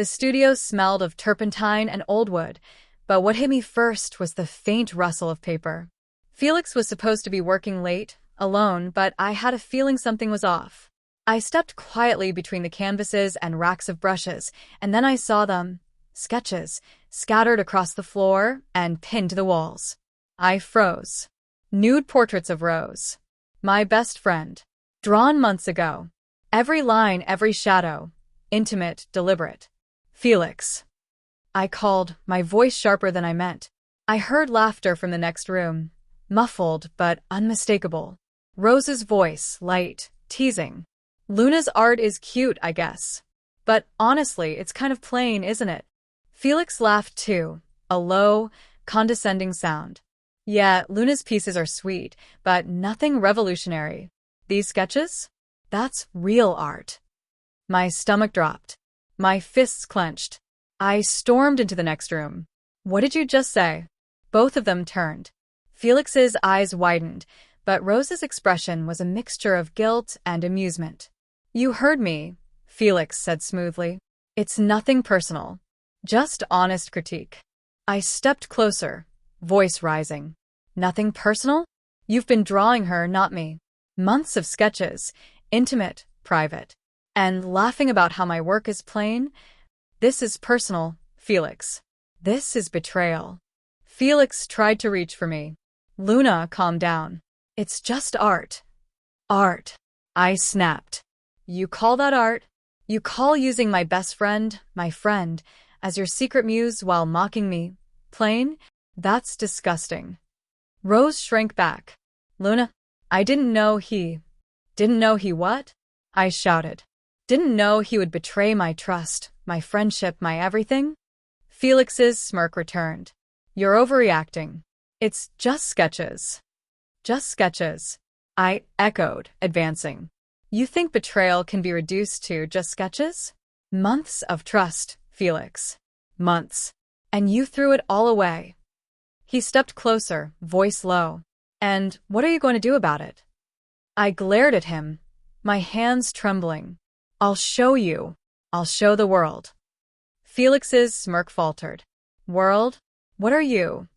The studio smelled of turpentine and old wood, but what hit me first was the faint rustle of paper. Felix was supposed to be working late, alone, but I had a feeling something was off. I stepped quietly between the canvases and racks of brushes, and then I saw them, sketches, scattered across the floor and pinned to the walls. I froze. Nude portraits of Rose, my best friend, drawn months ago. Every line, every shadow, intimate, deliberate. Felix. I called, my voice sharper than I meant. I heard laughter from the next room, muffled but unmistakable. Rose's voice, light, teasing. Luna's art is cute, I guess. But honestly, it's kind of plain, isn't it? Felix laughed too, a low, condescending sound. Yeah, Luna's pieces are sweet, but nothing revolutionary. These sketches? That's real art. My stomach dropped. My fists clenched. I stormed into the next room. What did you just say? Both of them turned. Felix's eyes widened, but Rose's expression was a mixture of guilt and amusement. You heard me, Felix said smoothly. It's nothing personal. Just honest critique. I stepped closer, voice rising. Nothing personal? You've been drawing her, not me. Months of sketches, intimate, private. And laughing about how my work is plain? This is personal, Felix. This is betrayal. Felix tried to reach for me. Luna, calm down. It's just art. Art. I snapped. You call that art? You call using my best friend, my friend, as your secret muse while mocking me plain? That's disgusting. Rose shrank back. Luna, I didn't know he what? I shouted. Didn't know he would betray my trust, my friendship, my everything? Felix's smirk returned. You're overreacting. It's just sketches. Just sketches. I echoed, advancing. You think betrayal can be reduced to just sketches? Months of trust, Felix. Months. And you threw it all away. He stepped closer, voice low. And what are you going to do about it? I glared at him, my hands trembling. I'll show you. I'll show the world. Felix's smirk faltered. World? What are you?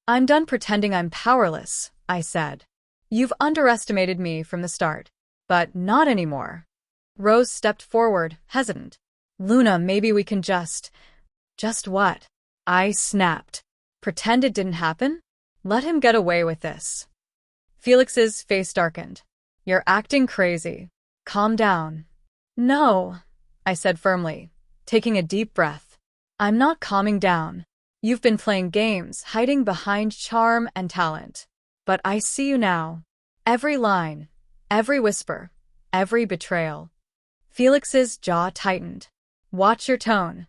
I'm done pretending I'm powerless, I said. You've underestimated me from the start, but not anymore. Rose stepped forward, hesitant. Luna, maybe we can just what? I snapped. Pretend it didn't happen? Let him get away with this. Felix's face darkened. You're acting crazy. Calm down. No, I said firmly, taking a deep breath. I'm not calming down. You've been playing games, hiding behind charm and talent. But I see you now. Every line, every whisper, every betrayal. Felix's jaw tightened. Watch your tone.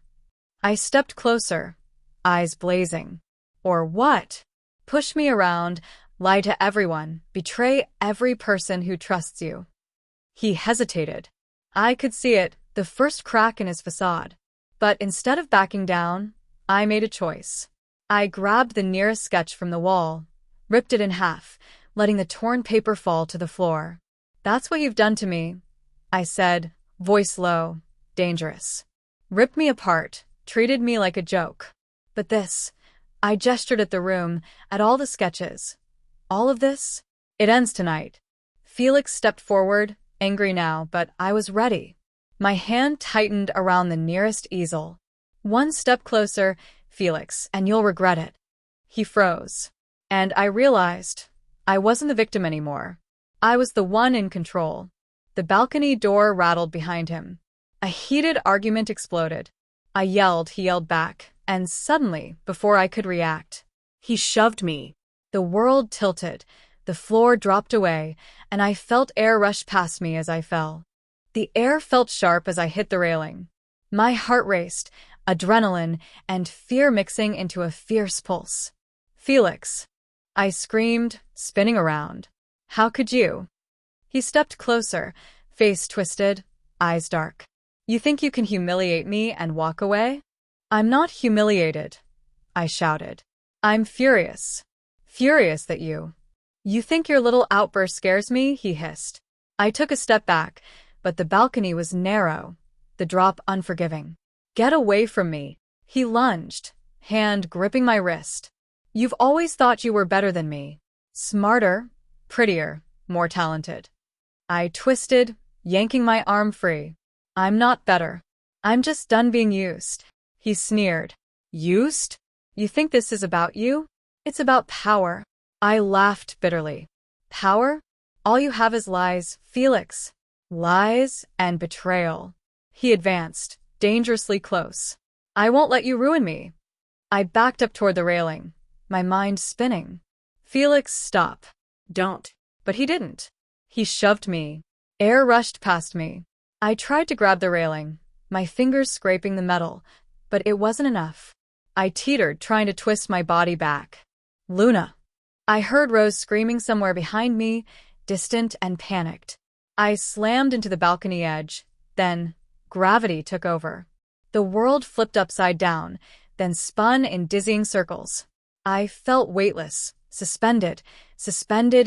I stepped closer, eyes blazing. Or what? Push me around, lie to everyone, betray every person who trusts you. He hesitated. I could see it, the first crack in his facade. But instead of backing down, I made a choice. I grabbed the nearest sketch from the wall, ripped it in half, letting the torn paper fall to the floor. That's what you've done to me, I said, voice low, dangerous. Ripped me apart, treated me like a joke. But this, I gestured at the room, at all the sketches. All of this? It ends tonight. Felix stepped forward, angry now, but I was ready. My hand tightened around the nearest easel. One step closer, Felix, and you'll regret it. He froze. And I realized I wasn't the victim anymore. I was the one in control. The balcony door rattled behind him. A heated argument exploded. I yelled, he yelled back, and suddenly, before I could react, he shoved me. The world tilted, the floor dropped away, and I felt air rush past me as I fell. The air felt sharp as I hit the railing. My heart raced, adrenaline and fear mixing into a fierce pulse. Felix, I screamed, spinning around. How could you? He stepped closer, face twisted, eyes dark. You think you can humiliate me and walk away? I'm not humiliated, I shouted. I'm furious. Furious that you think your little outburst scares me, he hissed. I took a step back, but the balcony was narrow, the drop unforgiving. Get away from me. He lunged, hand gripping my wrist. You've always thought you were better than me. Smarter, prettier, more talented. I twisted, yanking my arm free. I'm not better. I'm just done being used. He sneered. Used? You think this is about you? It's about power. I laughed bitterly. Power? All you have is lies, Felix. Lies and betrayal. He advanced, dangerously close. I won't let you ruin me. I backed up toward the railing, my mind spinning. Felix, stop. Don't. But he didn't. He shoved me. Air rushed past me. I tried to grab the railing, my fingers scraping the metal, but it wasn't enough. I teetered, trying to twist my body back. Luna. I heard Rose screaming somewhere behind me, distant and panicked. I slammed into the balcony edge, then gravity took over. The world flipped upside down, then spun in dizzying circles. I felt weightless, suspended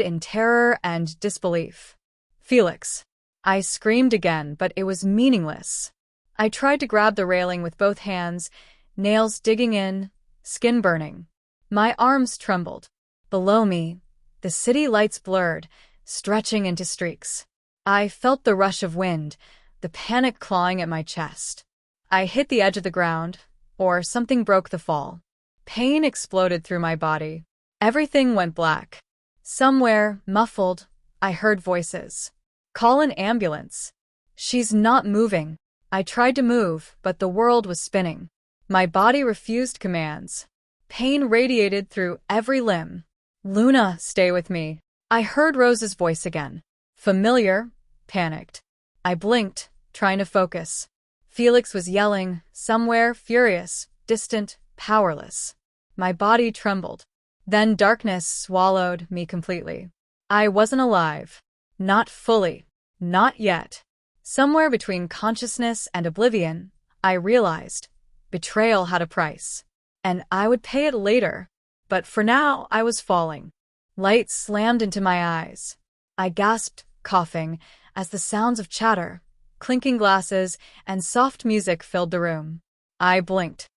in terror and disbelief. Felix. I screamed again, but it was meaningless. I tried to grab the railing with both hands, nails digging in, skin burning. My arms trembled. Below me, the city lights blurred, stretching into streaks. I felt the rush of wind, the panic clawing at my chest. I hit the edge of the ground, or something broke the fall. Pain exploded through my body. Everything went black. Somewhere, muffled, I heard voices. Call an ambulance. She's not moving. I tried to move, but the world was spinning. My body refused commands. Pain radiated through every limb. Luna, stay with me. I heard Rose's voice again. Familiar, panicked. I blinked, trying to focus. Felix was yelling, somewhere furious, distant, powerless. My body trembled. Then darkness swallowed me completely. I wasn't alive. Not fully. Not yet. Somewhere between consciousness and oblivion, I realized betrayal had a price. And I would pay it later. But for now, I was falling. Light slammed into my eyes. I gasped, coughing, as the sounds of chatter, clinking glasses, and soft music filled the room. I blinked.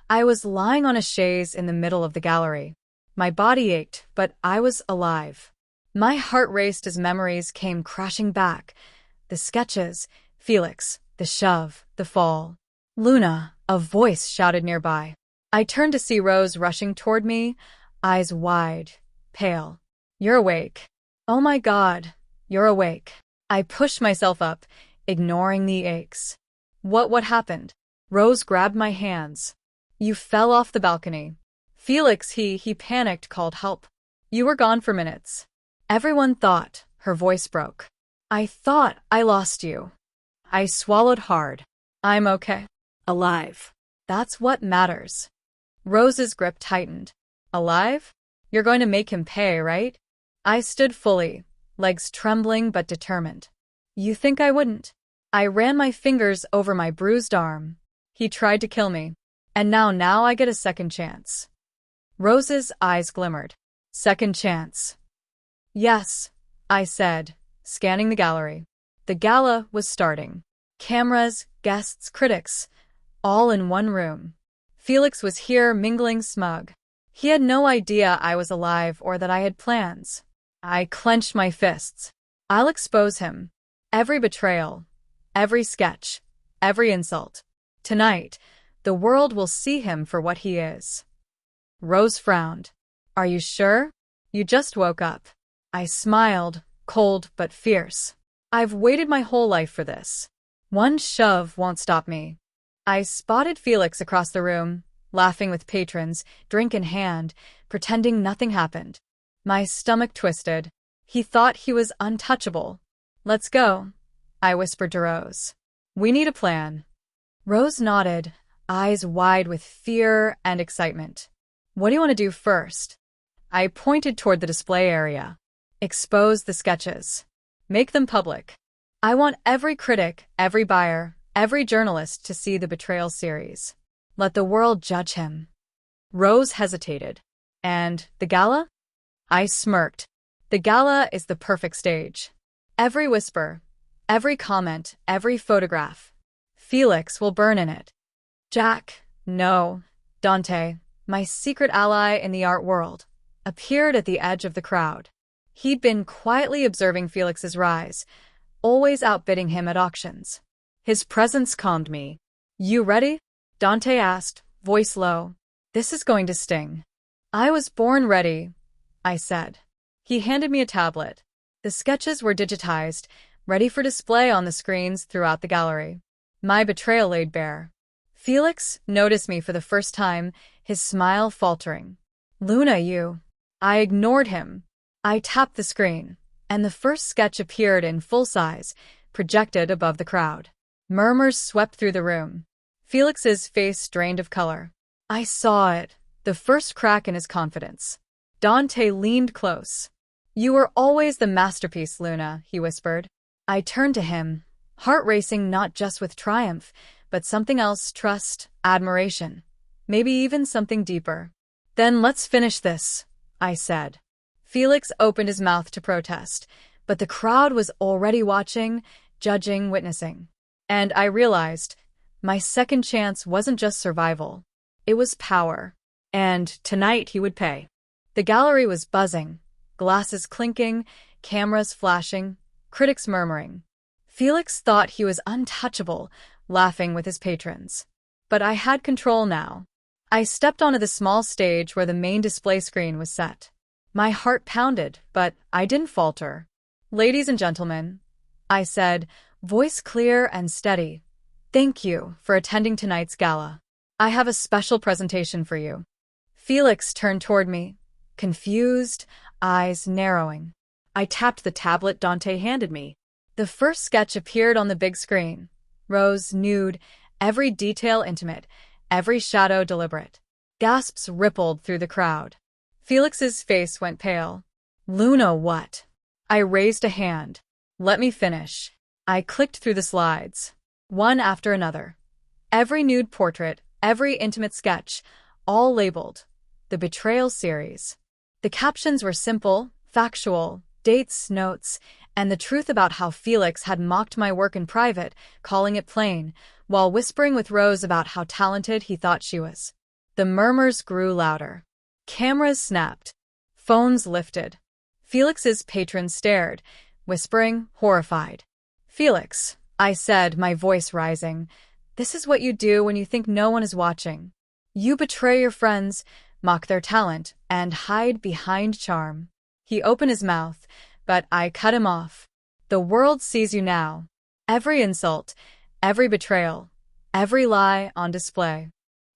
I was lying on a chaise in the middle of the gallery. My body ached, but I was alive. My heart raced as memories came crashing back. The sketches, Felix, the shove, the fall. Luna, a voice shouted nearby. I turned to see Rose rushing toward me, eyes wide, pale. You're awake. Oh my God, you're awake. I pushed myself up, ignoring the aches. What happened? Rose grabbed my hands. You fell off the balcony. Felix, he panicked, called help. You were gone for minutes. Everyone thought, her voice broke. I thought I lost you. I swallowed hard. I'm okay. Alive. That's what matters. Rose's grip tightened. Alive? You're going to make him pay, right? I stood fully, legs trembling but determined. You think I wouldn't? I ran my fingers over my bruised arm. He tried to kill me. And now I get a second chance. Rose's eyes glimmered. Second chance. Yes, I said, scanning the gallery. The gala was starting. Cameras, guests, critics, all in one room. Felix was here, mingling smug. He had no idea I was alive or that I had plans. I clenched my fists. I'll expose him. Every betrayal, every sketch, every insult. Tonight, the world will see him for what he is. Rose frowned. Are you sure? You just woke up. I smiled, cold but fierce. I've waited my whole life for this. One shove won't stop me. I spotted Felix across the room, laughing with patrons, drink in hand, pretending nothing happened. My stomach twisted. He thought he was untouchable. Let's go, I whispered to Rose. We need a plan. Rose nodded, eyes wide with fear and excitement. What do you want to do first? I pointed toward the display area. Expose the sketches. Make them public. I want every critic, every buyer, every journalist to see the Betrayal series. Let the world judge him. Rose hesitated. And the gala? I smirked. The gala is the perfect stage. Every whisper, every comment, every photograph. Felix will burn in it. Jack, no. Dante, my secret ally in the art world, appeared at the edge of the crowd. He'd been quietly observing Felix's rise, always outbidding him at auctions. His presence calmed me. You ready? Dante asked, voice low. This is going to sting. I was born ready, I said. He handed me a tablet. The sketches were digitized, ready for display on the screens throughout the gallery. My betrayal laid bare. Felix noticed me for the first time, his smile faltering. Luna, you. I ignored him. I tapped the screen, and the first sketch appeared in full size, projected above the crowd. Murmurs swept through the room. Felix's face drained of color. I saw it, the first crack in his confidence. Dante leaned close. You were always the masterpiece, Luna, he whispered. I turned to him, heart racing not just with triumph, but something else, trust, admiration, maybe even something deeper. Then let's finish this, I said. Felix opened his mouth to protest, but the crowd was already watching, judging, witnessing. And I realized my second chance wasn't just survival. It was power. And tonight he would pay. The gallery was buzzing, glasses clinking, cameras flashing, critics murmuring. Felix thought he was untouchable, laughing with his patrons. But I had control now. I stepped onto the small stage where the main display screen was set. My heart pounded, but I didn't falter. Ladies and gentlemen, I said, voice clear and steady, thank you for attending tonight's gala. I have a special presentation for you. Felix turned toward me, confused, eyes narrowing. I tapped the tablet Dante handed me. The first sketch appeared on the big screen. Rose, nude, every detail intimate, every shadow deliberate. Gasps rippled through the crowd. Felix's face went pale. Luna, what? I raised a hand. Let me finish. I clicked through the slides, one after another. Every nude portrait, every intimate sketch, all labeled the Betrayal series. The captions were simple, factual, dates, notes, and the truth about how Felix had mocked my work in private, calling it plain, while whispering with Rose about how talented he thought she was. The murmurs grew louder. Cameras snapped. Phones lifted. Felix's patrons stared, whispering, horrified. Felix, I said, my voice rising, this is what you do when you think no one is watching. You betray your friends, mock their talent, and hide behind charm. He opened his mouth, but I cut him off. The world sees you now. Every insult, every betrayal, every lie on display.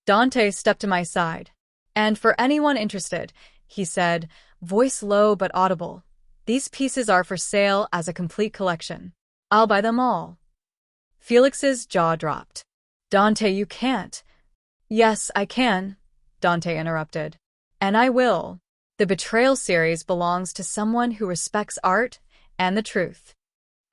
Dante stepped to my side. And for anyone interested, he said, voice low but audible, these pieces are for sale as a complete collection. I'll buy them all. Felix's jaw dropped. Dante, you can't. Yes, I can, Dante interrupted. And I will. The Betrayal series belongs to someone who respects art and the truth.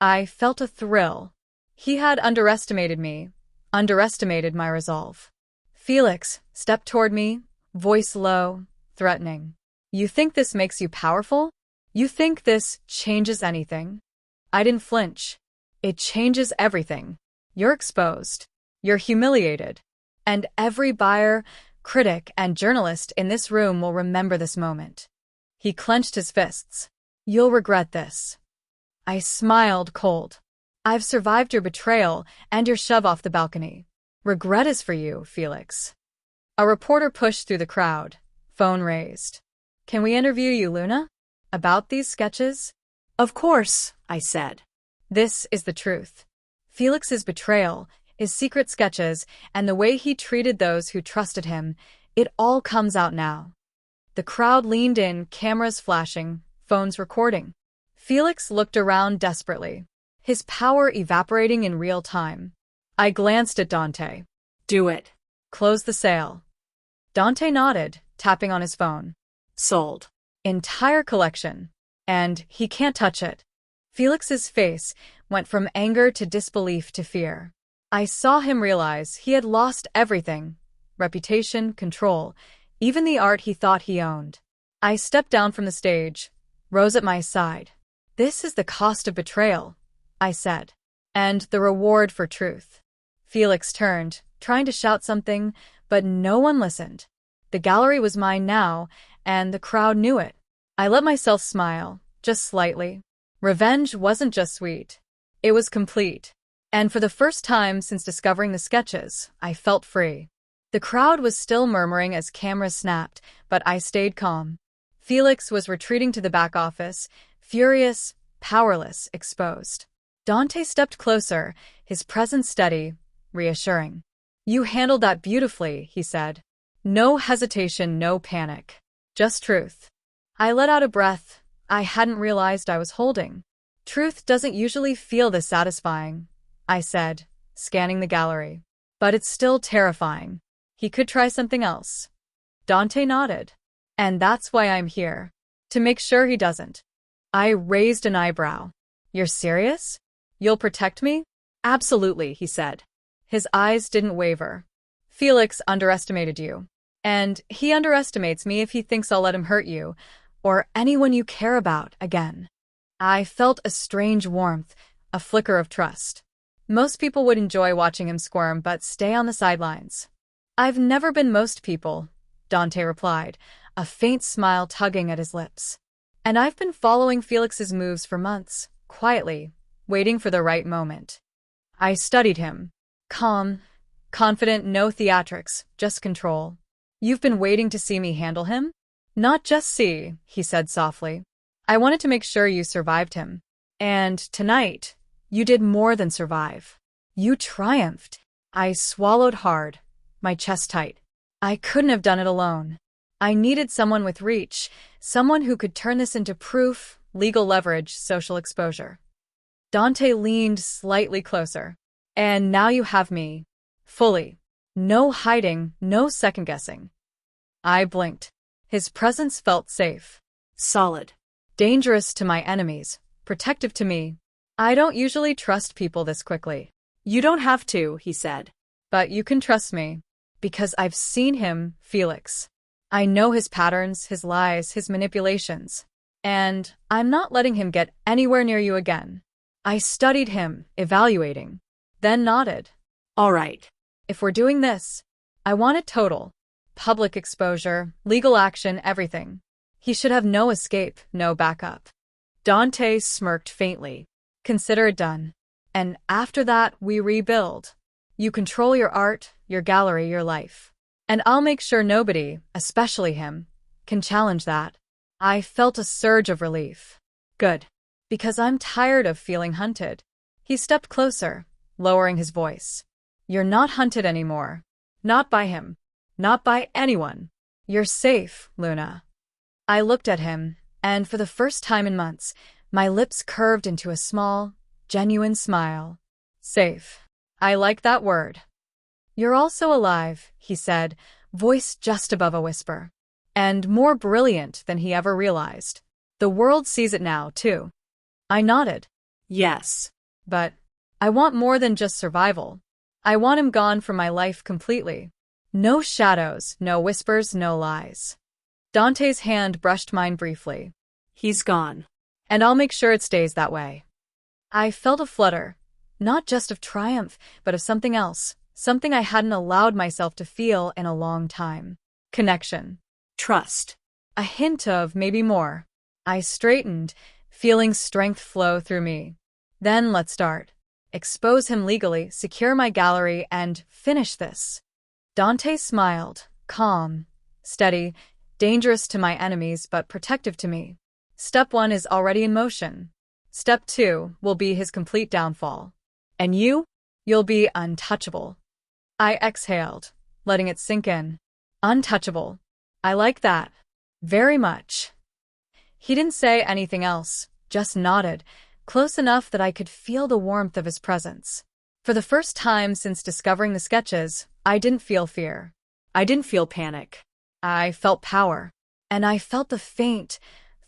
I felt a thrill. He had underestimated me, underestimated my resolve. Felix stepped toward me, voice low, threatening. You think this makes you powerful? You think this changes anything? I didn't flinch. It changes everything. You're exposed. You're humiliated. And every buyer, critic, and journalist in this room will remember this moment. He clenched his fists. You'll regret this. I smiled cold. I've survived your betrayal and your shove off the balcony. Regret is for you, Felix. A reporter pushed through the crowd, phone raised. Can we interview you, Luna? About these sketches? Of course, I said. This is the truth. Felix's betrayal, his secret sketches, and the way he treated those who trusted him, it all comes out now. The crowd leaned in, cameras flashing, phones recording. Felix looked around desperately, his power evaporating in real time. I glanced at Dante. Do it. Close the sale. Dante nodded, tapping on his phone. Sold. Entire collection. And he can't touch it. Felix's face went from anger to disbelief to fear. I saw him realize he had lost everything. Reputation, control, even the art he thought he owned. I stepped down from the stage, Rose at my side. This is the cost of betrayal, I said. And the reward for truth. Felix turned, trying to shout something, but no one listened. The gallery was mine now, and the crowd knew it. I let myself smile, just slightly. Revenge wasn't just sweet. It was complete. And for the first time since discovering the sketches, I felt free. The crowd was still murmuring as cameras snapped, but I stayed calm. Felix was retreating to the back office, furious, powerless, exposed. Dante stepped closer, his presence steady, reassuring. "You handled that beautifully," he said. "No hesitation, no panic. Just truth." I let out a breath I hadn't realized I was holding. "Truth doesn't usually feel this satisfying," I said, scanning the gallery. "But it's still terrifying. He could try something else." Dante nodded. "And that's why I'm here. To make sure he doesn't." I raised an eyebrow. "You're serious? You'll protect me?" "Absolutely," he said. His eyes didn't waver. "Felix underestimated you. And he underestimates me if he thinks I'll let him hurt you, or anyone you care about, again." I felt a strange warmth, a flicker of trust. Most people would enjoy watching him squirm but stay on the sidelines. "I've never been most people," Dante replied, a faint smile tugging at his lips. "And I've been following Felix's moves for months, quietly, waiting for the right moment." I studied him. Calm, confident, no theatrics, just control. "You've been waiting to see me handle him?" "Not just see," he said softly. "I wanted to make sure you survived him. And tonight, you did more than survive. You triumphed." I swallowed hard, my chest tight. I couldn't have done it alone. I needed someone with reach, someone who could turn this into proof, legal leverage, social exposure. Dante leaned slightly closer. "And now you have me. Fully. No hiding, no second-guessing." I blinked. His presence felt safe. Solid. Dangerous to my enemies, protective to me. "I don't usually trust people this quickly." "You don't have to," he said. "But you can trust me. Because I've seen him, Felix. I know his patterns, his lies, his manipulations. And I'm not letting him get anywhere near you again." I studied him, evaluating. Then nodded. "All right. If we're doing this, I want it total. Public exposure, legal action, everything. He should have no escape, no backup." Dante smirked faintly. "Consider it done. And after that, we rebuild. You control your art, your gallery, your life. And I'll make sure nobody, especially him, can challenge that." I felt a surge of relief. Good. Because I'm tired of feeling hunted. He stepped closer, lowering his voice. "You're not hunted anymore. Not by him. Not by anyone. You're safe, Luna." I looked at him, and for the first time in months, my lips curved into a small, genuine smile. Safe. I like that word. "You're also alive," he said, voice just above a whisper. "And more brilliant than he ever realized. The world sees it now, too." I nodded. "Yes. But I want more than just survival. I want him gone from my life completely. No shadows, no whispers, no lies." Dante's hand brushed mine briefly. "He's gone. And I'll make sure it stays that way." I felt a flutter, not just of triumph, but of something else, something I hadn't allowed myself to feel in a long time. Connection. Trust. A hint of maybe more. I straightened, feeling strength flow through me. "Then let's start. Expose him legally, secure my gallery, and finish this." Dante smiled, calm, steady, dangerous to my enemies but protective to me. Step 1 is already in motion. Step 2 will be his complete downfall. And you'll be untouchable. I exhaled, letting it sink in. Untouchable. I like that. Very much. He didn't say anything else, just nodded, close enough that I could feel the warmth of his presence. For the first time since discovering the sketches, I didn't feel fear. I didn't feel panic. I felt power. And I felt the faint,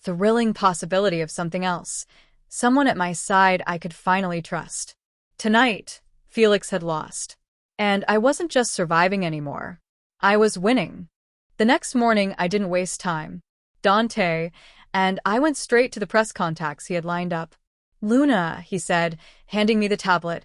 thrilling possibility of something else. Someone at my side I could finally trust. Tonight, Felix had lost. And I wasn't just surviving anymore. I was winning. The next morning, I didn't waste time. Dante and I went straight to the press contacts he had lined up. "Luna," he said, handing me the tablet,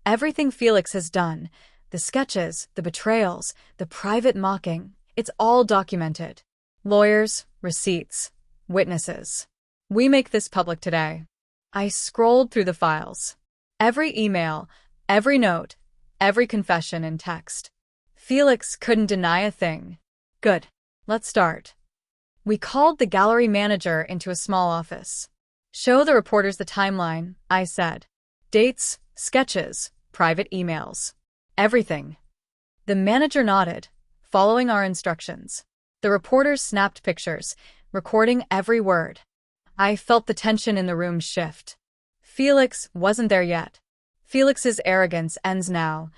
"everything Felix has done, The sketches, the betrayals, the private mocking, it's all documented. Lawyers, receipts, witnesses. We make this public today. I scrolled through the files. Every email, every note, every confession in text. Felix couldn't deny a thing. Good. Let's start. We called the gallery manager into a small office. Show the reporters the timeline, I said. Dates, sketches, private emails. Everything. The manager nodded, following our instructions. The reporters snapped pictures, recording every word. I felt the tension in the room shift. Felix wasn't there yet. Felix's arrogance ends now,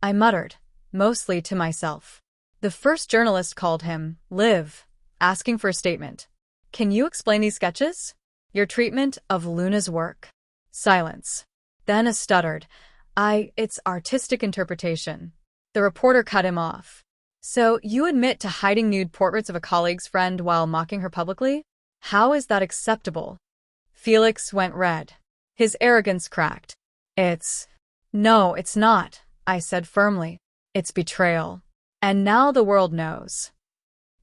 I muttered, mostly to myself. The first journalist called him, Liv, asking for a statement. Can you explain these sketches? Your treatment of Luna's work. Silence. Then a stuttered, it's artistic interpretation. The reporter cut him off. So you admit to hiding nude portraits of a colleague's friend while mocking her publicly? How is that acceptable? Felix went red. His arrogance cracked. No, it's not, I said firmly. It's betrayal. And now the world knows.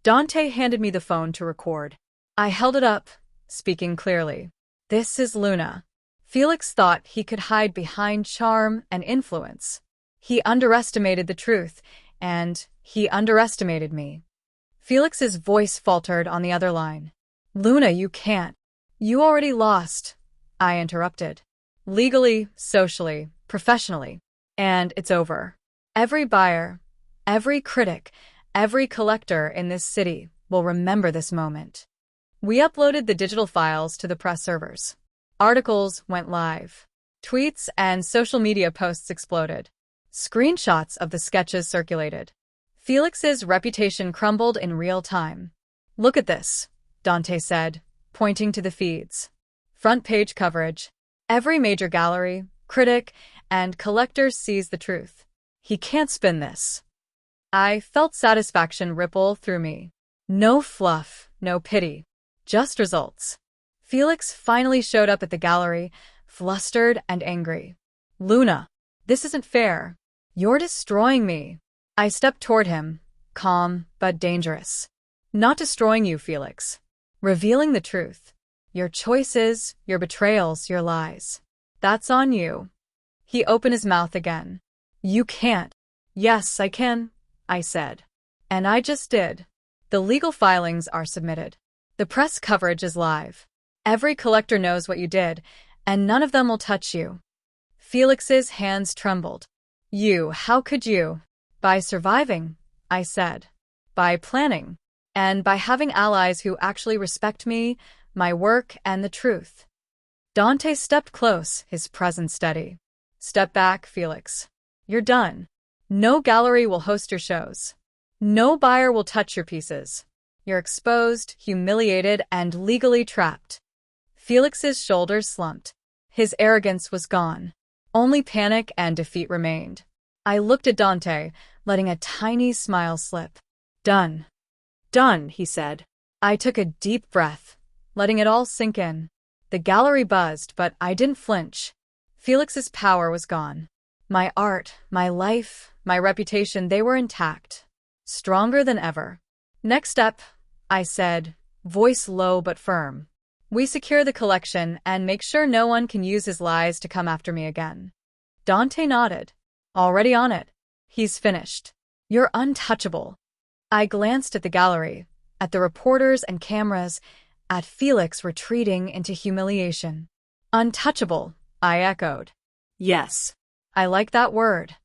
Dante handed me the phone to record. I held it up, speaking clearly. This is Luna. Felix thought he could hide behind charm and influence. He underestimated the truth, and he underestimated me. Felix's voice faltered on the other line. Luna, you can't. You already lost, I interrupted. Legally, socially, professionally. And it's over. Every buyer, every critic, every collector in this city will remember this moment. We uploaded the digital files to the press servers. Articles went live. Tweets and social media posts exploded. Screenshots of the sketches circulated. Felix's reputation crumbled in real time. Look at this, Dante said, pointing to the feeds. Front page coverage. Every major gallery, critic, and collector sees the truth. He can't spin this. I felt satisfaction ripple through me. No fluff, no pity. Just results. Felix finally showed up at the gallery, flustered and angry. Luna, this isn't fair. You're destroying me. I stepped toward him, calm but dangerous. Not destroying you, Felix. Revealing the truth. Your choices, your betrayals, your lies. That's on you. He opened his mouth again. You can't. Yes, I can, I said. And I just did. The legal filings are submitted. The press coverage is live. Every collector knows what you did, and none of them will touch you. Felix's hands trembled. How could you? By surviving, I said. By planning. And by having allies who actually respect me, my work, and the truth. Dante stepped close, his presence steady. Step back, Felix. You're done. No gallery will host your shows. No buyer will touch your pieces. You're exposed, humiliated, and legally trapped. Felix's shoulders slumped. His arrogance was gone. Only panic and defeat remained. I looked at Dante, letting a tiny smile slip. Done. Done, he said. I took a deep breath, letting it all sink in. The gallery buzzed, but I didn't flinch. Felix's power was gone. My art, my life, my reputation, they were intact. Stronger than ever. Next step, I said, voice low but firm. We secure the collection and make sure no one can use his lies to come after me again. Dante nodded. Already on it. He's finished. You're untouchable. I glanced at the gallery, at the reporters and cameras, at Felix retreating into humiliation. Untouchable, I echoed. Yes, I like that word.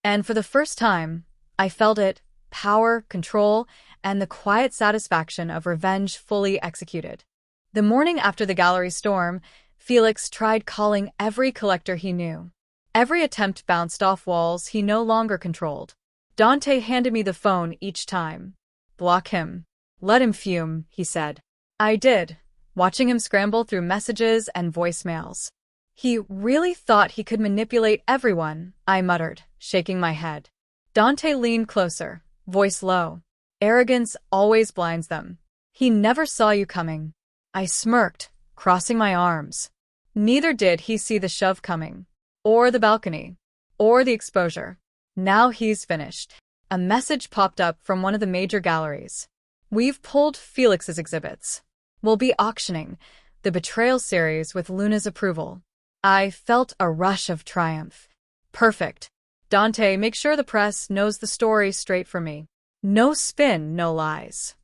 And for the first time, I felt it, power, control, and the quiet satisfaction of revenge fully executed. The morning after the gallery storm, Felix tried calling every collector he knew. Every attempt bounced off walls he no longer controlled. Dante handed me the phone each time. Block him. Let him fume, he said. I did, watching him scramble through messages and voicemails. He really thought he could manipulate everyone, I muttered, shaking my head. Dante leaned closer, voice low. Arrogance always blinds them. He never saw you coming. I smirked, crossing my arms. Neither did he see the shove coming. Or the balcony. Or the exposure. Now he's finished. A message popped up from one of the major galleries. We've pulled Felix's exhibits. We'll be auctioning the Betrayal series with Luna's approval. I felt a rush of triumph. Perfect. Dante, make sure the press knows the story straight from me. No spin, no lies.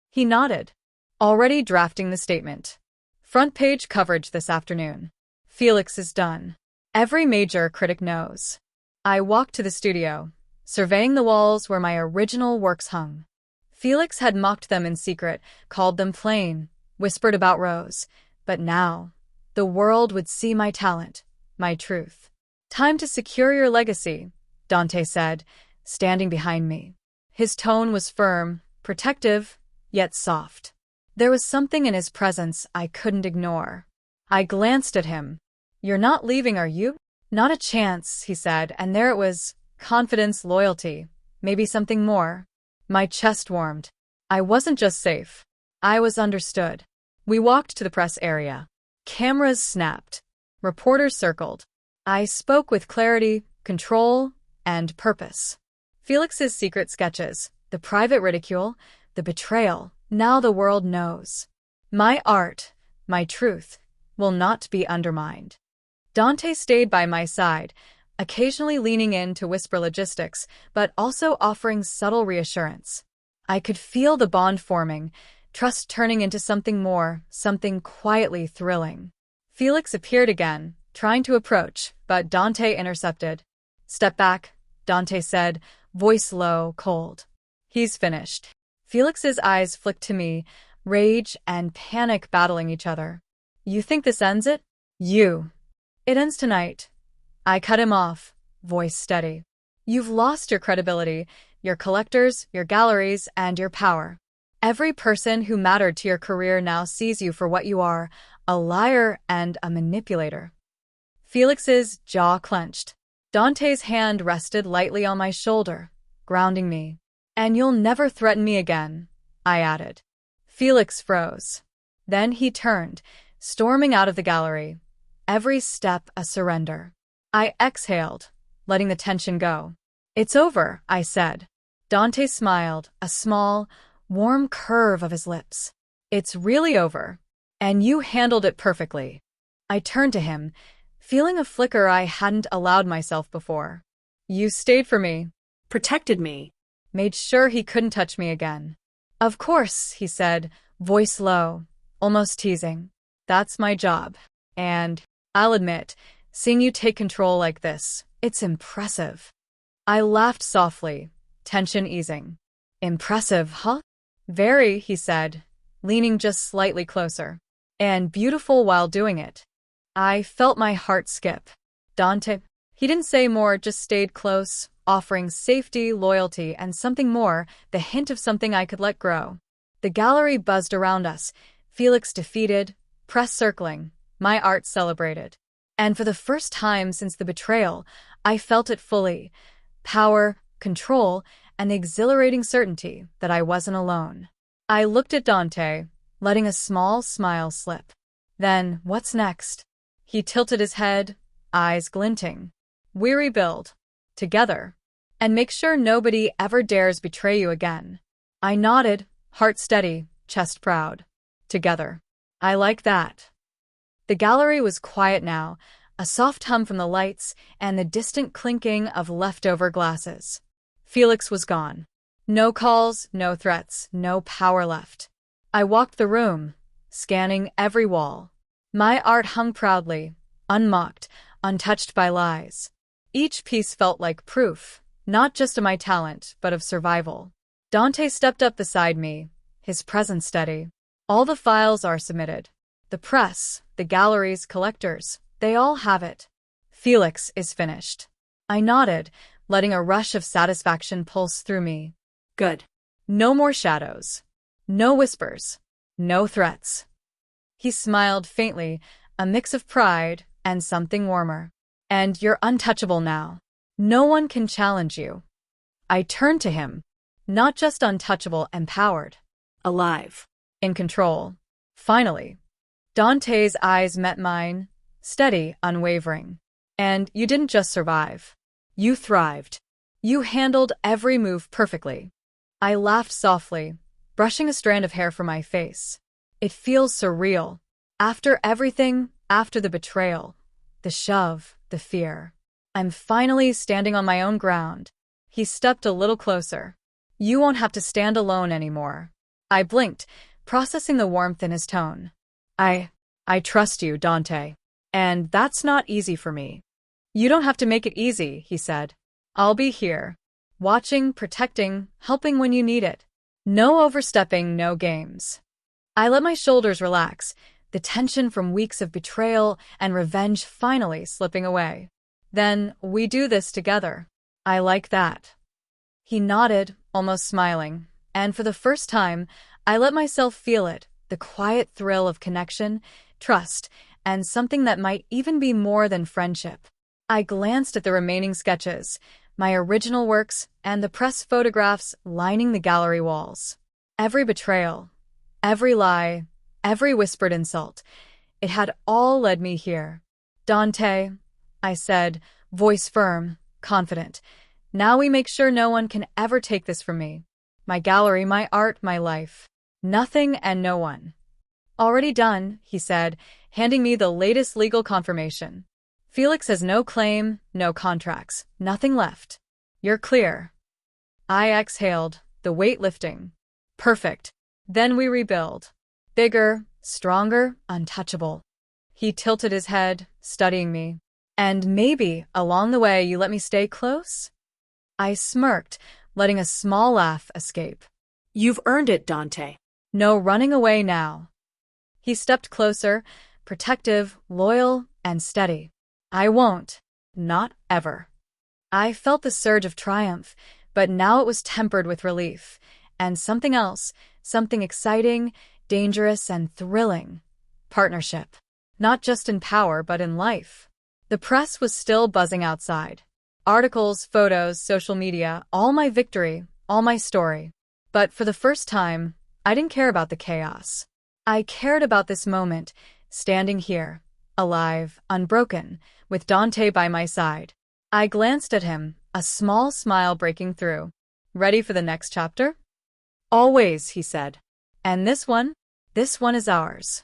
He nodded. Already drafting the statement. Front page coverage this afternoon. Felix is done. Every major critic knows. I walked to the studio, surveying the walls where my original works hung. Felix had mocked them in secret, called them plain, whispered about Rose. But now, the world would see my talent, my truth. Time to secure your legacy, Dante said, standing behind me. His tone was firm, protective, yet soft. There was something in his presence I couldn't ignore. I glanced at him. You're not leaving, are you? Not a chance, he said, and there it was. Confidence, loyalty, maybe something more. My chest warmed. I wasn't just safe. I was understood. We walked to the press area. Cameras snapped. Reporters circled. I spoke with clarity, control, and purpose. Felix's secret sketches, the private ridicule, the betrayal, now the world knows. My art, my truth, will not be undermined. Dante stayed by my side, occasionally leaning in to whisper logistics, but also offering subtle reassurance. I could feel the bond forming, trust turning into something more, something quietly thrilling. Felix appeared again, trying to approach, but Dante intercepted. Step back, Dante said, voice low, cold. He's finished. Felix's eyes flicked to me, rage and panic battling each other. You think this ends it? You. It ends tonight. I cut him off, voice steady. You've lost your credibility, your collectors, your galleries, and your power. Every person who mattered to your career now sees you for what you are, a liar and a manipulator. Felix's jaw clenched. Dante's hand rested lightly on my shoulder, grounding me. And you'll never threaten me again, I added. Felix froze. Then he turned, storming out of the gallery. Every step a surrender. I exhaled, letting the tension go. It's over, I said. Dante smiled, a small, warm curve of his lips. It's really over. And you handled it perfectly. I turned to him, feeling a flicker I hadn't allowed myself before. You stayed for me. Protected me. Made sure he couldn't touch me again. Of course, he said, voice low, almost teasing. That's my job. And, I'll admit, seeing you take control like this, it's impressive. I laughed softly, tension easing. Impressive, huh? Very, he said, leaning just slightly closer. And beautiful while doing it. I felt my heart skip. Dante. He didn't say more, just stayed close, offering safety, loyalty, and something more, the hint of something I could let grow. The gallery buzzed around us, Felix defeated, press circling, my art celebrated. And for the first time since the betrayal, I felt it fully. Power, control, and the exhilarating certainty that I wasn't alone. I looked at Dante, letting a small smile slip. Then, what's next? He tilted his head, eyes glinting. We rebuild. Together. And make sure nobody ever dares betray you again. I nodded, heart steady, chest proud. Together. I like that. The gallery was quiet now, a soft hum from the lights and the distant clinking of leftover glasses. Felix was gone. No calls, no threats, no power left. I walked the room, scanning every wall. My art hung proudly, unmocked, untouched by lies. Each piece felt like proof, not just of my talent, but of survival. Dante stepped up beside me, his presence steady. All the files are submitted. The press, the galleries, collectors, they all have it. Felix is finished. I nodded, letting a rush of satisfaction pulse through me. Good. No more shadows. No whispers. No threats. He smiled faintly, a mix of pride and something warmer. And you're untouchable now. No one can challenge you. I turned to him. Not just untouchable, empowered. Alive. In control. Finally. Dante's eyes met mine, steady, unwavering. And you didn't just survive. You thrived. You handled every move perfectly. I laughed softly, brushing a strand of hair from my face. It feels surreal. After everything, after the betrayal, the shove, the fear. I'm finally standing on my own ground. He stepped a little closer. You won't have to stand alone anymore. I blinked, processing the warmth in his tone. I trust you, Dante. And that's not easy for me. You don't have to make it easy, he said. I'll be here. Watching, protecting, helping when you need it. No overstepping, no games. I let my shoulders relax, the tension from weeks of betrayal and revenge finally slipping away. Then, we do this together. I like that. He nodded, almost smiling, and for the first time, I let myself feel it, the quiet thrill of connection, trust, and something that might even be more than friendship. I glanced at the remaining sketches, my original works, and the press photographs lining the gallery walls. Every betrayal, every lie, every whispered insult, it had all led me here. Dante, I said, voice firm, confident. Now we make sure no one can ever take this from me. My gallery, my art, my life. Nothing and no one. Already done, he said, handing me the latest legal confirmation. Felix has no claim, no contracts, nothing left. You're clear. I exhaled, the weight lifting. Perfect. Then we rebuild. Bigger, stronger, untouchable. He tilted his head, studying me. And maybe, along the way, you let me stay close? I smirked, letting a small laugh escape. You've earned it, Dante. No running away now. He stepped closer, protective, loyal, and steady. I won't. Not ever. I felt the surge of triumph, but now it was tempered with relief. And something else, something exciting, dangerous, and thrilling. Partnership. Not just in power, but in life. The press was still buzzing outside. Articles, photos, social media, all my victory, all my story. But for the first time, I didn't care about the chaos. I cared about this moment, standing here, alive, unbroken, with Dante by my side. I glanced at him, a small smile breaking through. Ready for the next chapter? Always, he said. And this one is ours.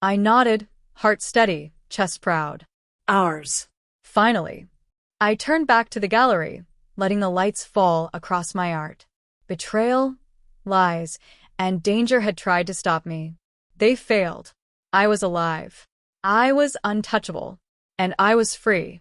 I nodded, heart steady, chest proud. Ours. Finally. I turned back to the gallery, letting the lights fall across my art. Betrayal, lies, and danger had tried to stop me. They failed. I was alive. I was untouchable. And I was free.